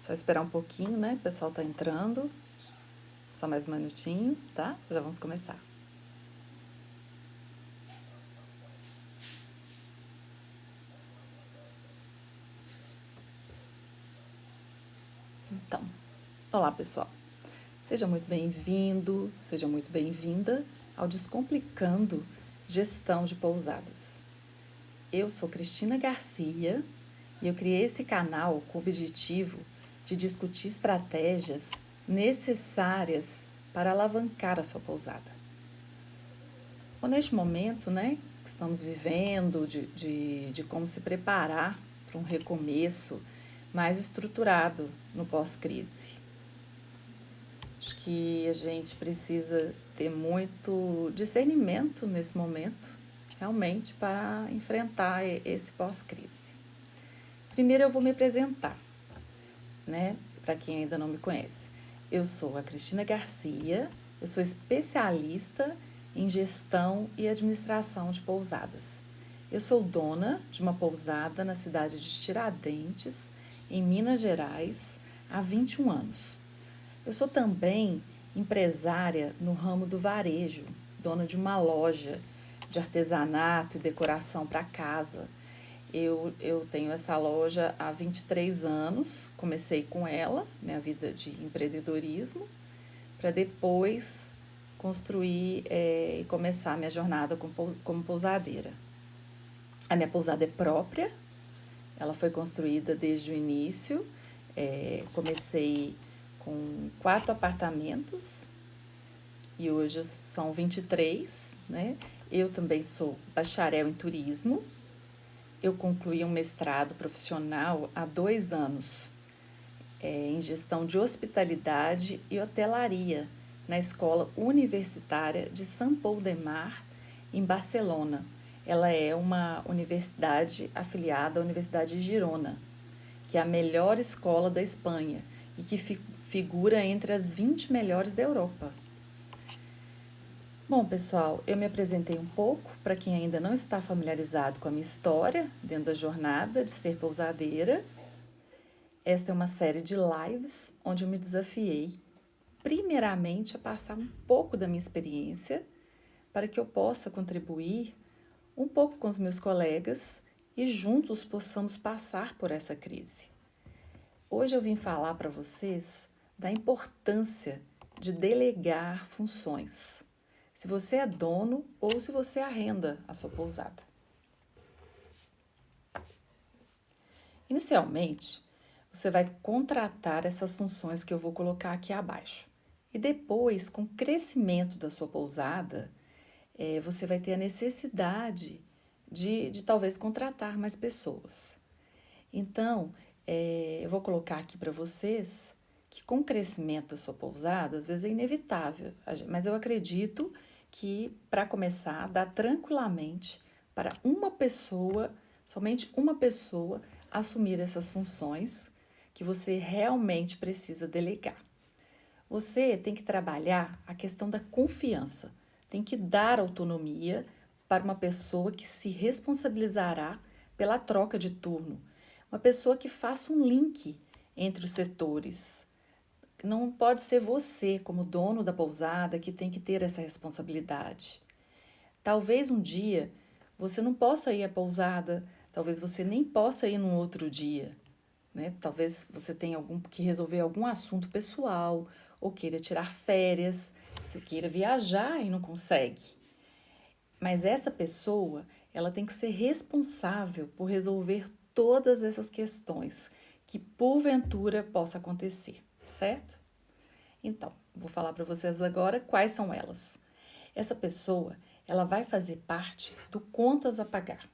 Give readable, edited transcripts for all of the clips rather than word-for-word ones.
Só esperar um pouquinho, né? O pessoal tá entrando. Só mais um minutinho, tá? Já vamos começar. Então, olá pessoal. Seja muito bem-vindo, seja muito bem-vinda ao Descomplicando Gestão de Pousadas. Eu sou Cristina Garcia e eu criei esse canal com o objetivo de discutir estratégias necessárias para alavancar a sua pousada. Bom, neste momento, né, que estamos vivendo, de como se preparar para um recomeço mais estruturado no pós-crise. Acho que a gente precisa ter muito discernimento nesse momento, realmente, para enfrentar esse pós-crise. Primeiro eu vou me apresentar, né, para quem ainda não me conhece. Eu sou a Cristina Garcia, eu sou especialista em gestão e administração de pousadas. Eu sou dona de uma pousada na cidade de Tiradentes, em Minas Gerais, há 21 anos. Eu sou também empresária no ramo do varejo, dona de uma loja de artesanato e decoração para casa. Eu tenho essa loja há 23 anos, comecei com ela, minha vida de empreendedorismo, para depois construir e começar a minha jornada como pousadeira. A minha pousada é própria, ela foi construída desde o início. Comecei com 4 apartamentos e hoje são 23, né? Eu também sou bacharel em turismo. Eu concluí um mestrado profissional há 2 anos em gestão de hospitalidade e hotelaria na Escola Universitária de Sant Pol de Mar, em Barcelona. Ela é uma universidade afiliada à Universidade de Girona, que é a melhor escola da Espanha e que figura entre as 20 melhores da Europa. Bom, pessoal, eu me apresentei um pouco para quem ainda não está familiarizado com a minha história dentro da jornada de ser pousadeira. Esta é uma série de lives onde eu me desafiei, primeiramente, a passar um pouco da minha experiência para que eu possa contribuir um pouco com os meus colegas e juntos possamos passar por essa crise. Hoje eu vim falar para vocês da importância de delegar funções, se você é dono ou se você arrenda a sua pousada. Inicialmente, você vai contratar essas funções que eu vou colocar aqui abaixo. E depois, com o crescimento da sua pousada, você vai ter a necessidade de talvez contratar mais pessoas. Então, eu vou colocar aqui para vocês que com o crescimento da sua pousada, às vezes é inevitável, mas eu acredito que para começar, dá tranquilamente para uma pessoa, somente uma pessoa, assumir essas funções que você realmente precisa delegar. Você tem que trabalhar a questão da confiança, tem que dar autonomia para uma pessoa que se responsabilizará pela troca de turno, uma pessoa que faça um link entre os setores. Não pode ser você, como dono da pousada, que tem que ter essa responsabilidade. Talvez um dia você não possa ir à pousada, talvez você nem possa ir num outro dia, né? Talvez você tenha que resolver algum assunto pessoal ou queira tirar férias, você queira viajar e não consegue. Mas essa pessoa, ela tem que ser responsável por resolver todas essas questões que porventura possa acontecer, certo? Então, vou falar para vocês agora quais são elas. Essa pessoa, ela vai fazer parte do contas a pagar.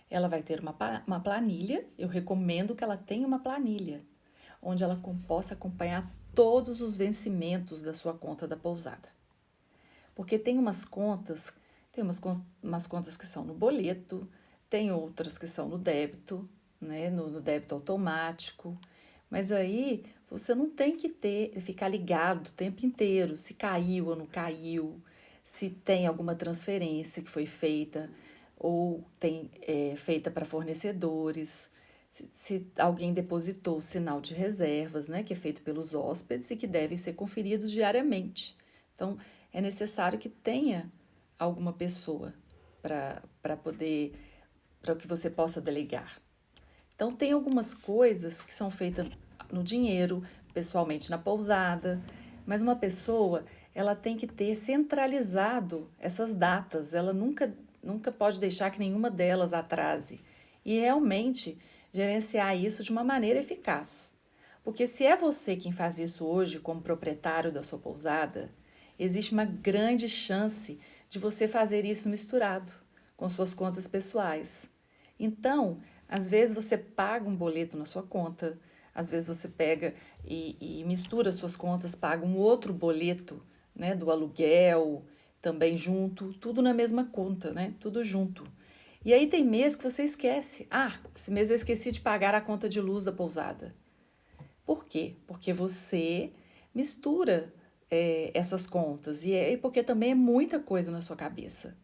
Ela vai ter uma planilha, eu recomendo que ela tenha uma planilha, onde ela possa acompanhar todos os vencimentos da sua conta da pousada. Porque tem umas contas, umas contas que são no boleto, tem outras que são no débito, né, no débito automático, mas aí você não tem que ficar ligado o tempo inteiro se caiu ou não caiu, se tem alguma transferência que foi feita ou tem feita para fornecedores, se alguém depositou o sinal de reservas, né, que é feito pelos hóspedes e que devem ser conferidos diariamente. Então, é necessário que tenha alguma pessoa para poder, para que você possa delegar. Então, tem algumas coisas que são feitas no dinheiro, pessoalmente na pousada, mas uma pessoa, ela tem que ter centralizado essas datas, ela nunca pode deixar que nenhuma delas atrase. E realmente gerenciar isso de uma maneira eficaz. Porque se é você quem faz isso hoje como proprietário da sua pousada, existe uma grande chance de você fazer isso misturado com suas contas pessoais. Então, às vezes você paga um boleto na sua conta, às vezes você pega e mistura suas contas, paga um outro boleto, né, do aluguel, também junto, tudo na mesma conta, né, tudo junto. E aí tem mês que você esquece. Ah, esse mês eu esqueci de pagar a conta de luz da pousada. Por quê? Porque você mistura essas contas e porque também é muita coisa na sua cabeça.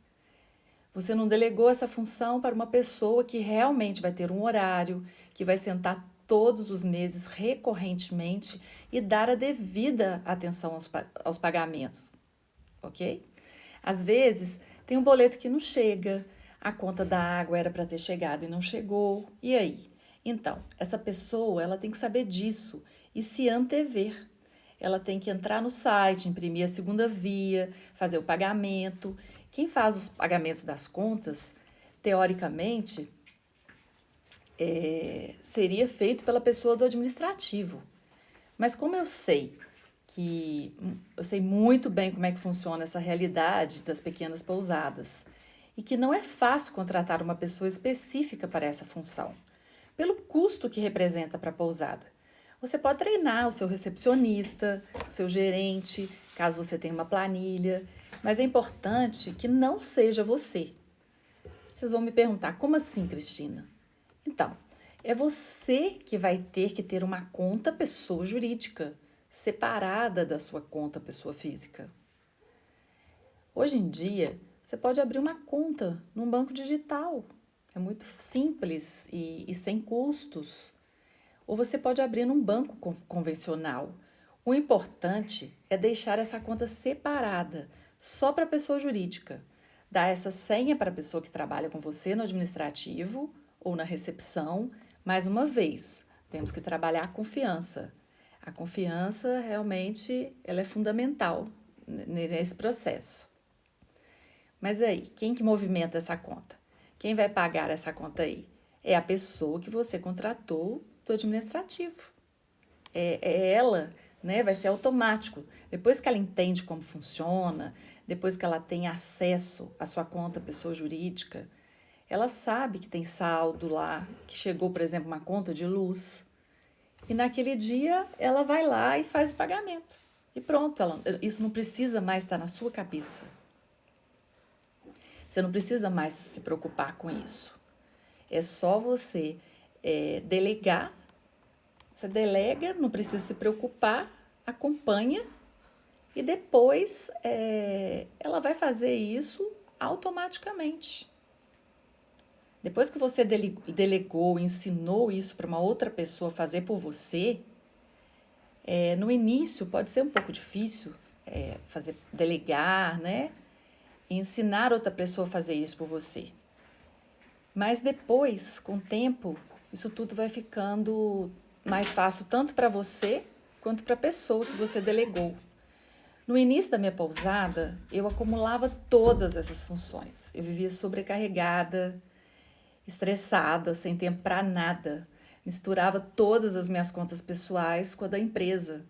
Você não delegou essa função para uma pessoa que realmente vai ter um horário, que vai sentar todos os meses recorrentemente e dar a devida atenção aos pagamentos, ok? Às vezes tem um boleto que não chega, a conta da água era para ter chegado e não chegou, e aí? Então, essa pessoa ela tem que saber disso e se antever. Ela tem que entrar no site, imprimir a segunda via, fazer o pagamento. Quem faz os pagamentos das contas, teoricamente, seria feito pela pessoa do administrativo. Mas como eu sei muito bem como é que funciona essa realidade das pequenas pousadas e que não é fácil contratar uma pessoa específica para essa função, pelo custo que representa para a pousada. Você pode treinar o seu recepcionista, o seu gerente, caso você tenha uma planilha, mas é importante que não seja você. Vocês vão me perguntar, como assim, Cristina? Então, é você que vai ter que ter uma conta pessoa jurídica, separada da sua conta pessoa física. Hoje em dia, você pode abrir uma conta num banco digital. É muito simples e sem custos. Ou você pode abrir num banco convencional. O importante é deixar essa conta separada, só para a pessoa jurídica. Dar essa senha para a pessoa que trabalha com você no administrativo ou na recepção. Mais uma vez, temos que trabalhar a confiança. A confiança realmente ela é fundamental nesse processo. Mas aí, quem que movimenta essa conta? Quem vai pagar essa conta aí? É a pessoa que você contratou do administrativo. É ela, né? Vai ser automático. Depois que ela entende como funciona, depois que ela tem acesso à sua conta pessoa jurídica, ela sabe que tem saldo lá, que chegou, por exemplo, uma conta de luz. E naquele dia ela vai lá e faz o pagamento. E pronto, isso não precisa mais estar na sua cabeça. Você não precisa mais se preocupar com isso. É só você delegar. Você delega, não precisa se preocupar, acompanha e depois ela vai fazer isso automaticamente. Depois que você delegou, ensinou isso para uma outra pessoa fazer por você, no início pode ser um pouco difícil delegar, né? E ensinar outra pessoa a fazer isso por você. Mas depois, com o tempo, isso tudo vai ficando mais fácil tanto para você quanto para a pessoa que você delegou. No início da minha pousada, eu acumulava todas essas funções. Eu vivia sobrecarregada, estressada, sem tempo para nada. Misturava todas as minhas contas pessoais com a da empresa.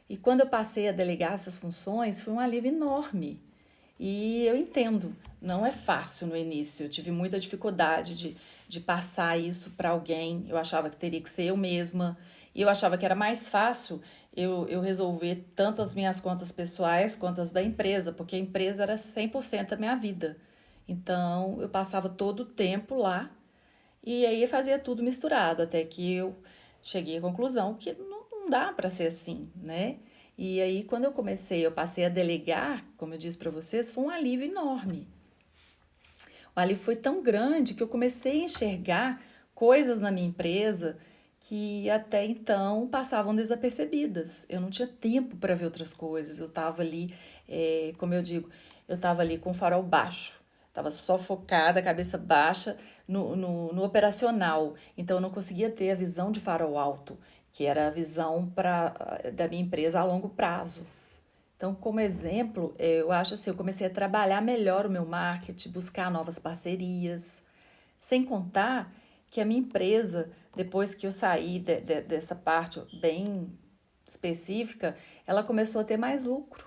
E quando eu passei a delegar essas funções, foi um alívio enorme. E eu entendo, não é fácil no início. Eu tive muita dificuldade de passar isso para alguém. Eu achava que teria que ser eu mesma. E eu achava que era mais fácil eu resolver tanto as minhas contas pessoais quanto as da empresa, porque a empresa era 100% da minha vida. Então, eu passava todo o tempo lá e aí eu fazia tudo misturado, até que eu cheguei à conclusão que não dá para ser assim, né? E aí, quando eu passei a delegar, como eu disse para vocês, foi um alívio enorme. O alívio foi tão grande que eu comecei a enxergar coisas na minha empresa que até então passavam desapercebidas. Eu não tinha tempo para ver outras coisas. Eu estava ali, como eu digo, eu estava ali com o farol baixo. Estava só focada, cabeça baixa no operacional. Então eu não conseguia ter a visão de farol alto, que era a visão da minha empresa a longo prazo. Então, como exemplo, eu acho assim, eu comecei a trabalhar melhor o meu marketing, buscar novas parcerias, sem contar que a minha empresa, depois que eu saí dessa parte bem específica, ela começou a ter mais lucro,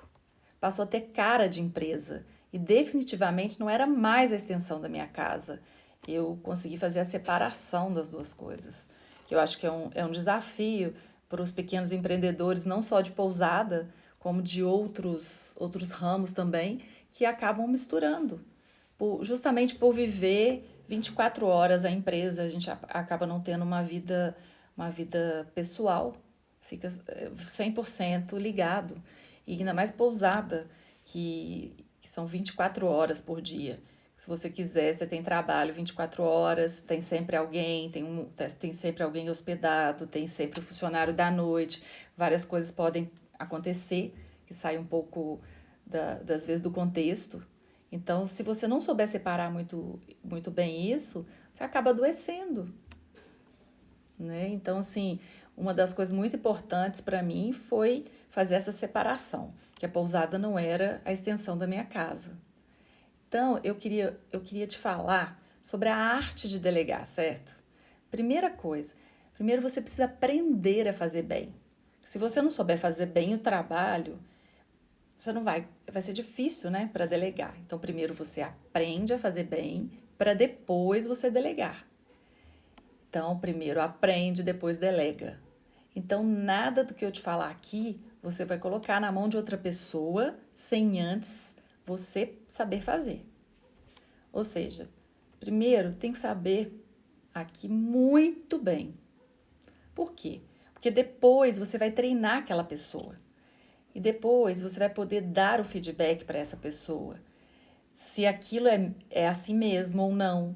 passou a ter cara de empresa e definitivamente não era mais a extensão da minha casa. Eu consegui fazer a separação das duas coisas, que eu acho que é um desafio para os pequenos empreendedores, não só de pousada, como de outros ramos também, que acabam misturando justamente por viver 24 horas a empresa, a gente acaba não tendo uma vida pessoal, fica 100% ligado. E ainda mais pousada, que são 24 horas por dia. Se você quiser, você tem trabalho 24 horas, tem sempre alguém, tem sempre alguém hospedado, tem sempre o funcionário da noite, várias coisas podem acontecer, que saem um pouco das vezes do contexto. Então, se você não souber separar muito bem isso, você acaba adoecendo, né? Então, assim, uma das coisas muito importantes para mim foi fazer essa separação, que a pousada não era a extensão da minha casa. Então, eu queria te falar sobre a arte de delegar, certo? Primeira coisa, primeiro você precisa aprender a fazer bem. Se você não souber fazer bem o trabalho, você não vai ser difícil, né, para delegar. Então, primeiro você aprende a fazer bem, para depois você delegar. Então, primeiro aprende, depois delega. Então, nada do que eu te falar aqui você vai colocar na mão de outra pessoa sem antes você saber fazer. Ou seja, primeiro tem que saber aqui muito bem. Por quê? Porque depois você vai treinar aquela pessoa. E depois você vai poder dar o feedback para essa pessoa, se aquilo é assim mesmo ou não.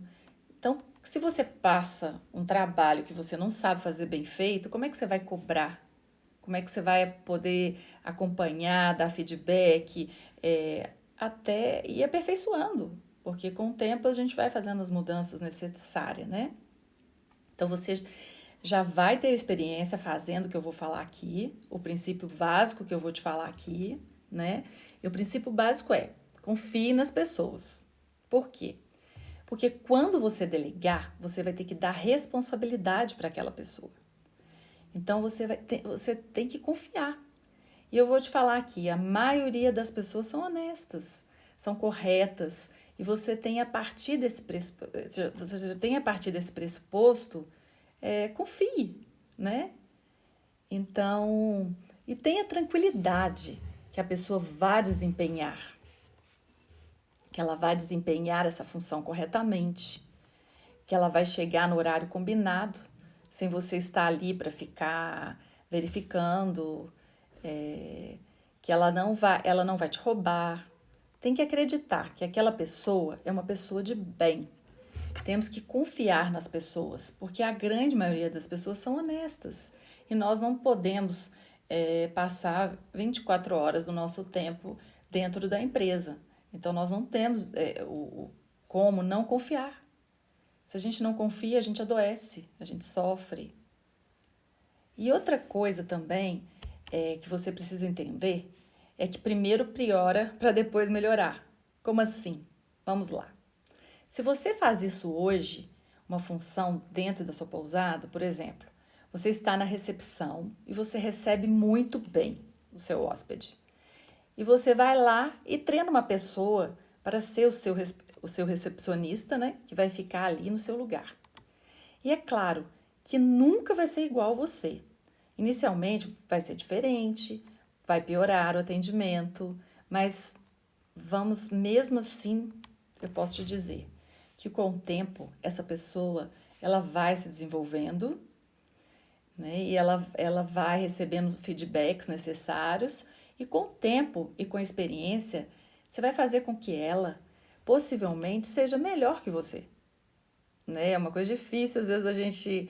Então, se você passa um trabalho que você não sabe fazer bem feito, como é que você vai cobrar? Como é que você vai poder acompanhar, dar feedback, até ir aperfeiçoando? Porque com o tempo a gente vai fazendo as mudanças necessárias, né? Então você já vai ter experiência fazendo o que eu vou falar aqui, o princípio básico que eu vou te falar aqui, né? E o princípio básico é: confie nas pessoas. Por quê? Porque quando você delegar, você vai ter que dar responsabilidade para aquela pessoa. Então você tem que confiar. E eu vou te falar aqui, a maioria das pessoas são honestas, são corretas, e você tem a partir você já tem a partir desse pressuposto, confie, né? Então, e tenha tranquilidade que a pessoa vai desempenhar, que ela vai desempenhar essa função corretamente, que ela vai chegar no horário combinado, sem você estar ali para ficar verificando, que ela não vai te roubar. Tem que acreditar que aquela pessoa é uma pessoa de bem. Temos que confiar nas pessoas, porque a grande maioria das pessoas são honestas. E nós não podemos passar 24 horas do nosso tempo dentro da empresa. Então, nós não temos como não confiar. Se a gente não confia, a gente adoece, a gente sofre. E outra coisa também que você precisa entender é que primeiro priora para depois melhorar. Como assim? Vamos lá. Se você faz isso hoje, uma função dentro da sua pousada, por exemplo, você está na recepção e você recebe muito bem o seu hóspede. E você vai lá e treina uma pessoa para ser o seu recepcionista, né? Que vai ficar ali no seu lugar. E é claro que nunca vai ser igual a você. Inicialmente vai ser diferente, vai piorar o atendimento, mas vamos mesmo assim, eu posso te dizer que com o tempo essa pessoa ela vai se desenvolvendo, né? E ela vai recebendo feedbacks necessários e com o tempo e com a experiência você vai fazer com que ela possivelmente seja melhor que você. né? É uma coisa difícil, às vezes a gente,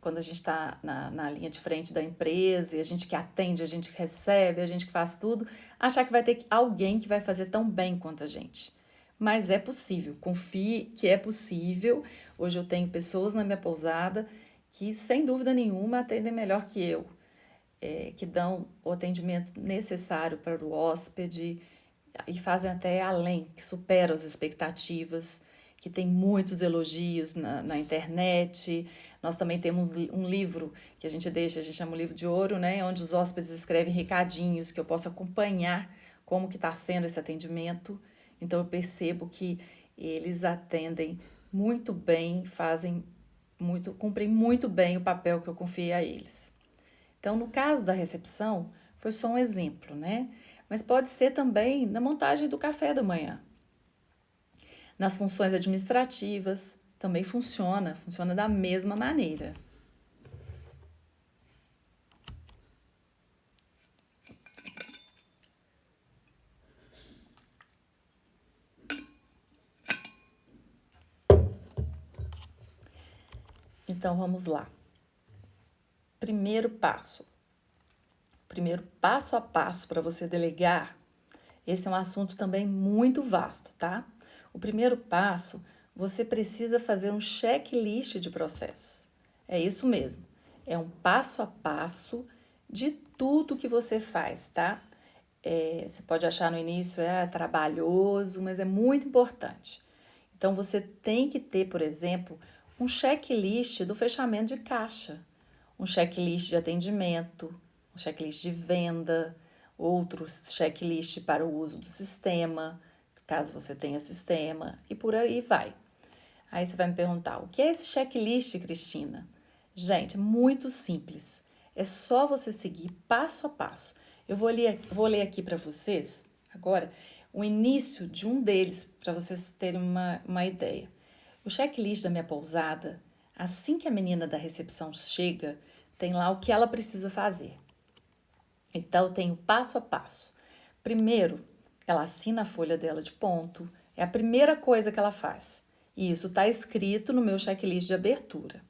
quando a gente está na linha de frente da empresa, e a gente que atende, a gente que recebe, a gente que faz tudo, achar que vai ter alguém que vai fazer tão bem quanto a gente. Mas é possível, confie que é possível. Hoje eu tenho pessoas na minha pousada que, sem dúvida nenhuma, atendem melhor que eu, que dão o atendimento necessário para o hóspede e fazem até além, que superam as expectativas, que tem muitos elogios na internet. Nós também temos um livro que a gente chama o livro de ouro, né? Onde os hóspedes escrevem recadinhos que eu posso acompanhar como que está sendo esse atendimento. Então eu percebo que eles atendem muito bem, cumprem muito bem o papel que eu confiei a eles. Então, no caso da recepção, foi só um exemplo, né? Mas pode ser também na montagem do café da manhã. Nas funções administrativas, também funciona da mesma maneira. Então, vamos lá. Primeiro passo. Primeiro passo a passo para você delegar. Esse é um assunto também muito vasto, tá? O primeiro passo, você precisa fazer um checklist de processos. É isso mesmo. É um passo a passo de tudo que você faz, tá? Você pode achar no início trabalhoso, mas é muito importante. Então você tem que ter, por exemplo, um checklist do fechamento de caixa, um checklist de atendimento, um checklist de venda, outro checklist para o uso do sistema, caso você tenha sistema, e por aí vai. Aí você vai me perguntar, o que é esse checklist, Cristina? Gente, é muito simples. É só você seguir passo a passo. Eu vou ler aqui para vocês agora o início de um deles, para vocês terem uma ideia. O checklist da minha pousada, assim que a menina da recepção chega, tem lá o que ela precisa fazer. Então, tem o passo a passo. Primeiro, ela assina a folha dela de ponto, é a primeira coisa que ela faz. E isso está escrito no meu checklist de abertura.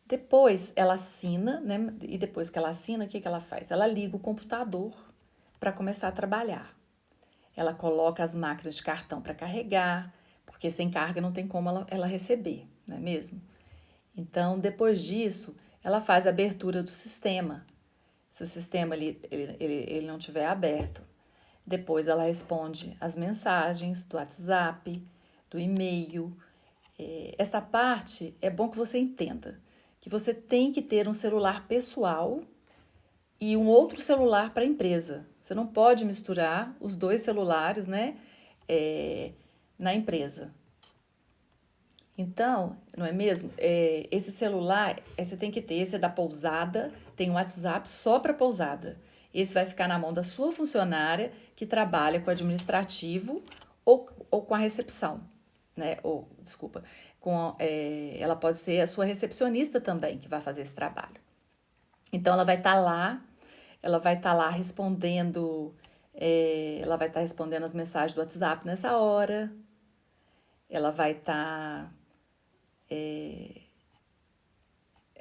Depois ela assina, né? E depois que ela assina, o que ela faz? Ela liga o computador para começar a trabalhar. Ela coloca as máquinas de cartão para carregar, porque sem carga não tem como ela receber, não é mesmo? Então, depois disso, ela faz a abertura do sistema. Se o sistema ele não estiver aberto. Depois ela responde as mensagens do WhatsApp, do e-mail. Essa parte é bom que você entenda, que você tem que ter um celular pessoal e um outro celular para a empresa. Você não pode misturar os dois celulares, né, na empresa. Então, não é mesmo? Esse celular, você tem que ter, esse é da pousada, tem um WhatsApp só para pousada. Esse vai ficar na mão da sua funcionária que trabalha com o administrativo ou com a recepção, né? Ou, desculpa, ela pode ser a sua recepcionista também que vai fazer esse trabalho. Então, ela vai estar lá respondendo, ela vai estar respondendo as mensagens do WhatsApp nessa hora, ela vai estar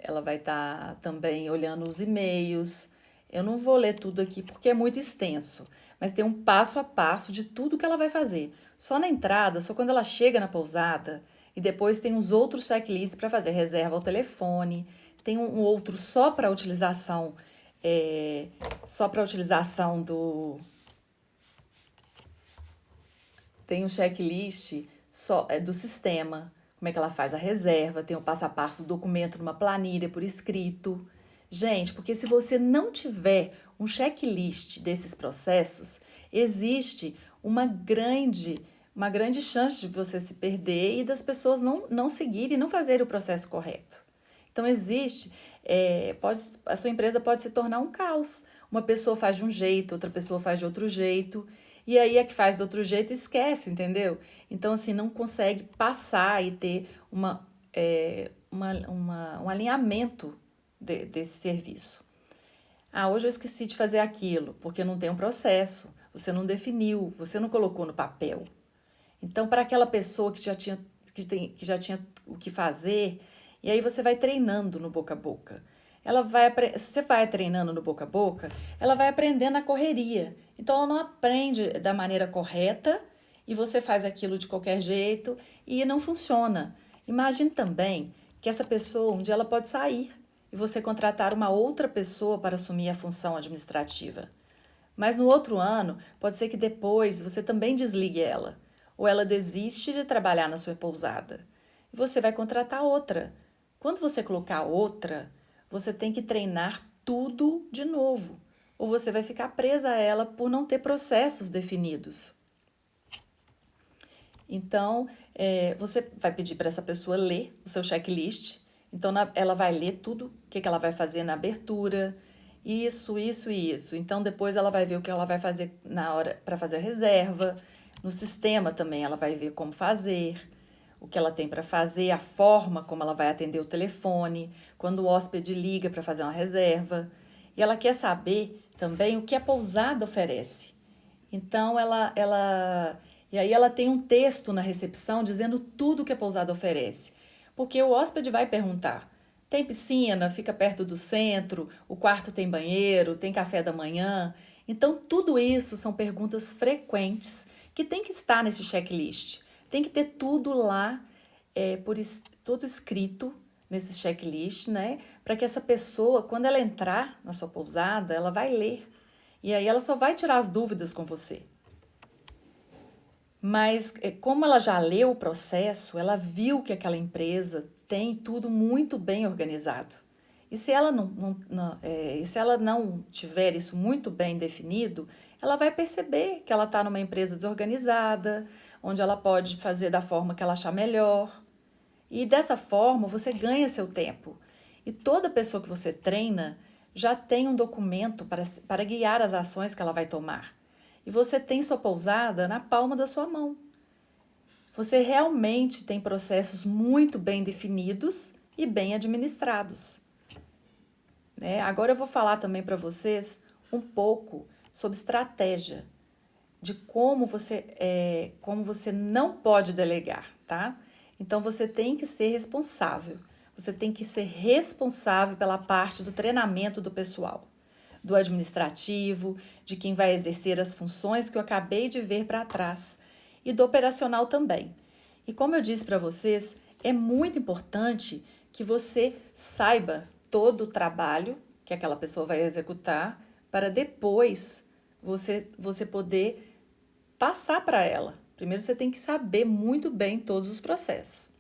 ela vai estar também olhando os e-mails. Eu não vou ler tudo aqui porque é muito extenso, mas tem um passo a passo de tudo que ela vai fazer. Só na entrada, só quando ela chega na pousada, e depois tem os outros checklists para fazer reserva ao telefone, tem um outro só para utilização do. Tem um checklist do sistema, como é que ela faz a reserva, tem o passo a passo do documento numa planilha por escrito. Gente, porque se você não tiver um checklist desses processos, existe uma grande chance de você se perder e das pessoas não seguirem e não fazerem o processo correto. Então, a sua empresa pode se tornar um caos. Uma pessoa faz de um jeito, outra pessoa faz de outro jeito, e aí a que faz de outro jeito esquece, entendeu? Então, assim, não consegue passar e ter um alinhamento desse serviço. Ah, hoje eu esqueci de fazer aquilo, porque não tem um processo, você não definiu, você não colocou no papel. Então, para aquela pessoa que já tinha o que fazer, e aí você vai treinando no boca a boca. Se você vai treinando no boca a boca, ela vai aprendendo na correria. Então ela não aprende da maneira correta e você faz aquilo de qualquer jeito e não funciona. Imagine também que essa pessoa um dia ela pode sair e você contratar uma outra pessoa para assumir a função administrativa. Mas no outro ano, pode ser que depois você também desligue ela, ou ela desiste de trabalhar na sua pousada. E você vai contratar outra. Quando você colocar outra, você tem que treinar tudo de novo, ou você vai ficar presa a ela por não ter processos definidos. Então, você vai pedir para essa pessoa ler o seu checklist. Então, ela vai ler tudo, o que ela vai fazer na abertura, isso, isso e isso. Então, depois ela vai ver o que ela vai fazer na hora para fazer a reserva. No sistema também, ela vai ver como fazer, o que ela tem para fazer, a forma como ela vai atender o telefone, quando o hóspede liga para fazer uma reserva. E ela quer saber também o que a pousada oferece. Então, e aí ela tem um texto na recepção dizendo tudo que a pousada oferece. Porque o hóspede vai perguntar: tem piscina, fica perto do centro, o quarto tem banheiro, tem café da manhã? Então, tudo isso são perguntas frequentes que tem que estar nesse checklist. Tem que ter tudo lá, tudo escrito nesse checklist, né? Para que essa pessoa, quando ela entrar na sua pousada, ela vai ler. E aí ela só vai tirar as dúvidas com você. Mas como ela já leu o processo, ela viu que aquela empresa tem tudo muito bem organizado. E se ela se ela não tiver isso muito bem definido, ela vai perceber que ela está numa empresa desorganizada, onde ela pode fazer da forma que ela achar melhor. E dessa forma você ganha seu tempo. E toda pessoa que você treina já tem um documento para guiar as ações que ela vai tomar. E você tem sua pousada na palma da sua mão. Você realmente tem processos muito bem definidos e bem administrados. Agora eu vou falar também para vocês um pouco sobre estratégia, de como você não pode delegar, tá? Então você tem que ser responsável. Você tem que ser responsável pela parte do treinamento do pessoal, do administrativo, de quem vai exercer as funções que eu acabei de ver para trás, e do operacional também. E como eu disse para vocês, é muito importante que você saiba todo o trabalho que aquela pessoa vai executar para depois você poder passar para ela. Primeiro você tem que saber muito bem todos os processos.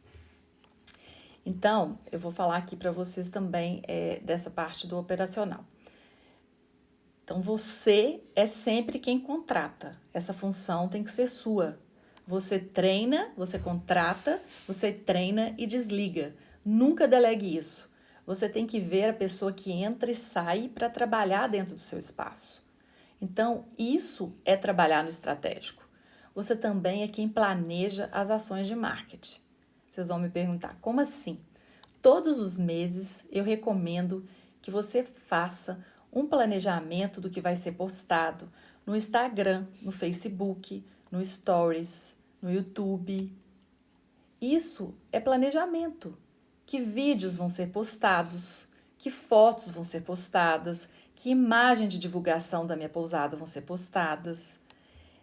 Então, eu vou falar aqui para vocês também dessa parte do operacional. Então, você é sempre quem contrata. Essa função tem que ser sua. Você treina, você contrata, você treina e desliga. Nunca delegue isso. Você tem que ver a pessoa que entra e sai para trabalhar dentro do seu espaço. Então, isso é trabalhar no estratégico. Você também é quem planeja as ações de marketing. Vocês vão me perguntar, como assim? Todos os meses eu recomendo que você faça um planejamento do que vai ser postado no Instagram, no Facebook, no Stories, no YouTube. Isso é planejamento. Que vídeos vão ser postados, que fotos vão ser postadas, que imagem de divulgação da minha pousada vão ser postadas.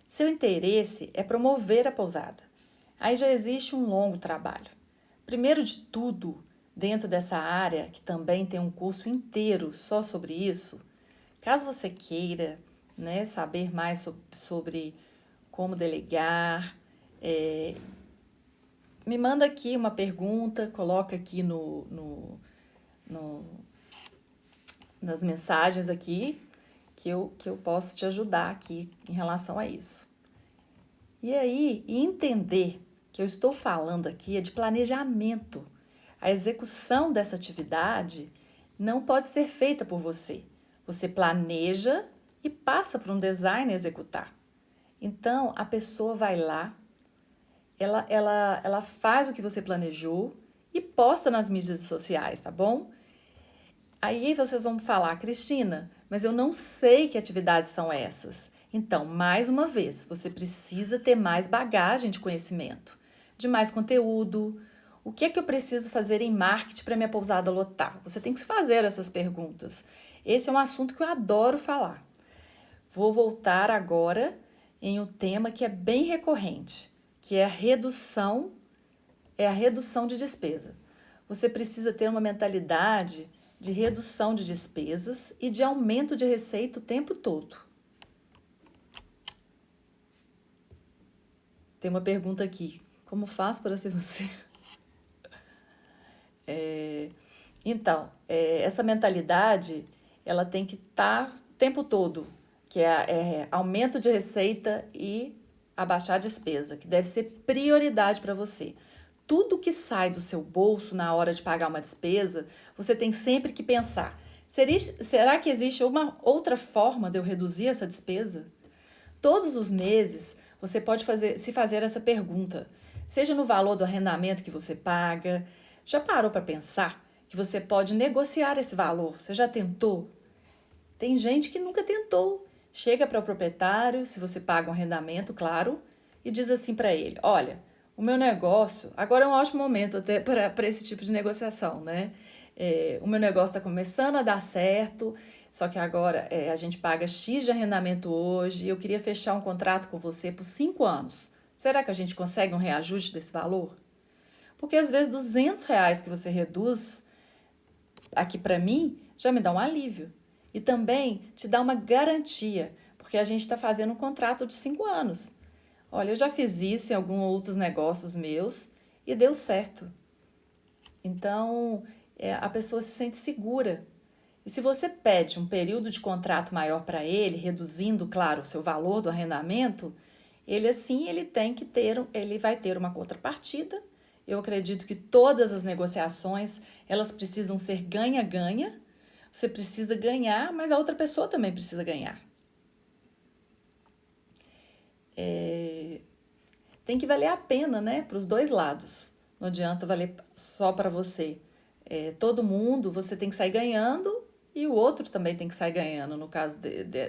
Seu interesse é promover a pousada. Aí já existe um longo trabalho. Primeiro de tudo, dentro dessa área, que também tem um curso inteiro só sobre isso, caso você queira, saber mais sobre como delegar, me manda aqui uma pergunta, coloca aqui nas mensagens aqui, que eu posso te ajudar aqui em relação a isso. E aí, entender que eu estou falando aqui é de planejamento. A execução dessa atividade não pode ser feita por você. Você planeja e passa para um designer executar. Então, a pessoa vai lá, ela faz o que você planejou e posta nas mídias sociais, tá bom? Aí vocês vão falar, Cristina, mas eu não sei que atividades são essas. Então, mais uma vez, você precisa ter mais bagagem de conhecimento. de mais conteúdo? O que é que eu preciso fazer em marketing para minha pousada lotar? Você tem que se fazer essas perguntas. Esse é um assunto que eu adoro falar. Vou voltar agora em um tema que é bem recorrente, que é a redução de despesa. Você precisa ter uma mentalidade de redução de despesas e de aumento de receita o tempo todo. Tem uma pergunta aqui. Como faço para ser você? Então, essa mentalidade, ela tem que estar o tempo todo, que é aumento de receita e abaixar a despesa, que deve ser prioridade para você. Tudo que sai do seu bolso na hora de pagar uma despesa, você tem sempre que pensar, será que existe uma outra forma de eu reduzir essa despesa? Todos os meses, você pode se fazer essa pergunta, seja no valor do arrendamento que você paga. Já parou para pensar que você pode negociar esse valor? Você já tentou? Tem gente que nunca tentou. Chega para o proprietário, se você paga um arrendamento, claro, e diz assim para ele: olha, o meu negócio, agora é um ótimo momento até para esse tipo de negociação, né? O meu negócio está começando a dar certo, só que agora a gente paga X de arrendamento hoje e eu queria fechar um contrato com você por 5 anos. Será que a gente consegue um reajuste desse valor? Porque às vezes R$ 200 que você reduz aqui para mim já me dá um alívio. E também te dá uma garantia, porque a gente está fazendo um contrato de 5 anos. Olha, eu já fiz isso em alguns outros negócios meus e deu certo. Então, a pessoa se sente segura. E se você pede um período de contrato maior para ele, reduzindo, claro, o seu valor do arrendamento, ele vai ter uma contrapartida. Eu acredito que todas as negociações, elas precisam ser ganha-ganha. Você precisa ganhar, mas a outra pessoa também precisa ganhar. Tem que valer a pena, né, para os dois lados. Não adianta valer só para você. Todo mundo, você tem que sair ganhando e o outro também tem que sair ganhando, no caso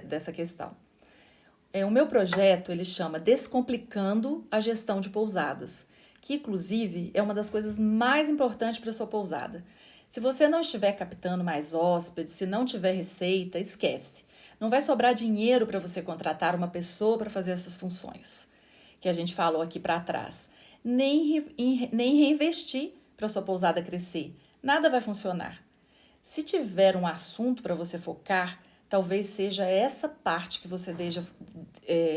dessa questão. O meu projeto, ele chama Descomplicando a Gestão de Pousadas, que inclusive é uma das coisas mais importantes para a sua pousada. Se você não estiver captando mais hóspedes, se não tiver receita, esquece. Não vai sobrar dinheiro para você contratar uma pessoa para fazer essas funções que a gente falou aqui para trás. Nem reinvestir para sua pousada crescer. Nada vai funcionar. Se tiver um assunto para você focar, talvez seja essa parte que você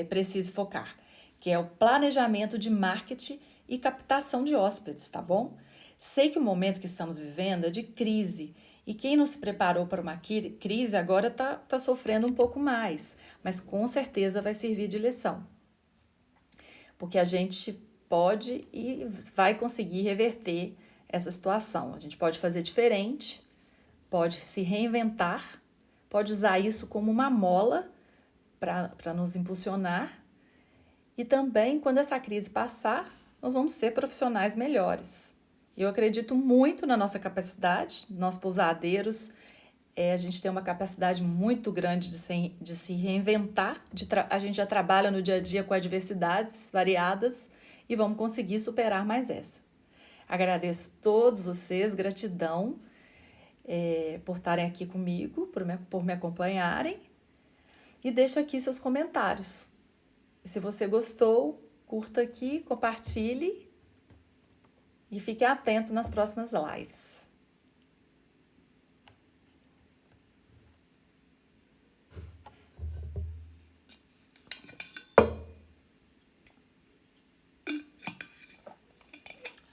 precise focar, que é o planejamento de marketing e captação de hóspedes, tá bom? Sei que o momento que estamos vivendo é de crise e quem não se preparou para uma crise agora tá sofrendo um pouco mais, mas com certeza vai servir de lição. Porque a gente pode e vai conseguir reverter essa situação. A gente pode fazer diferente, pode se reinventar, pode usar isso como uma mola para nos impulsionar. E também, quando essa crise passar, nós vamos ser profissionais melhores. Eu acredito muito na nossa capacidade, nós pousadeiros, a gente tem uma capacidade muito grande de se reinventar, a gente já trabalha no dia a dia com adversidades variadas e vamos conseguir superar mais essa. Agradeço a todos vocês, gratidão por estarem aqui comigo, por me acompanharem e deixa aqui seus comentários. Se você gostou, curta aqui, compartilhe e fique atento nas próximas lives.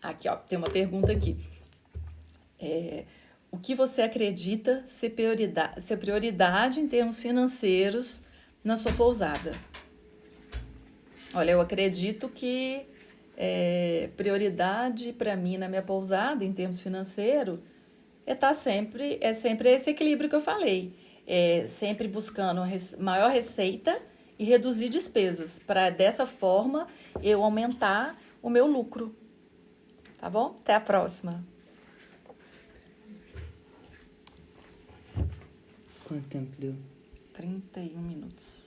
Aqui, ó, tem uma pergunta aqui. O que você acredita ser prioridade em termos financeiros na sua pousada? Olha, eu acredito que prioridade para mim na minha pousada, em termos financeiros, sempre esse equilíbrio que eu falei. Sempre buscando maior receita e reduzir despesas, para dessa forma eu aumentar o meu lucro. Tá bom? Até a próxima. Quanto tempo deu? 31 minutos.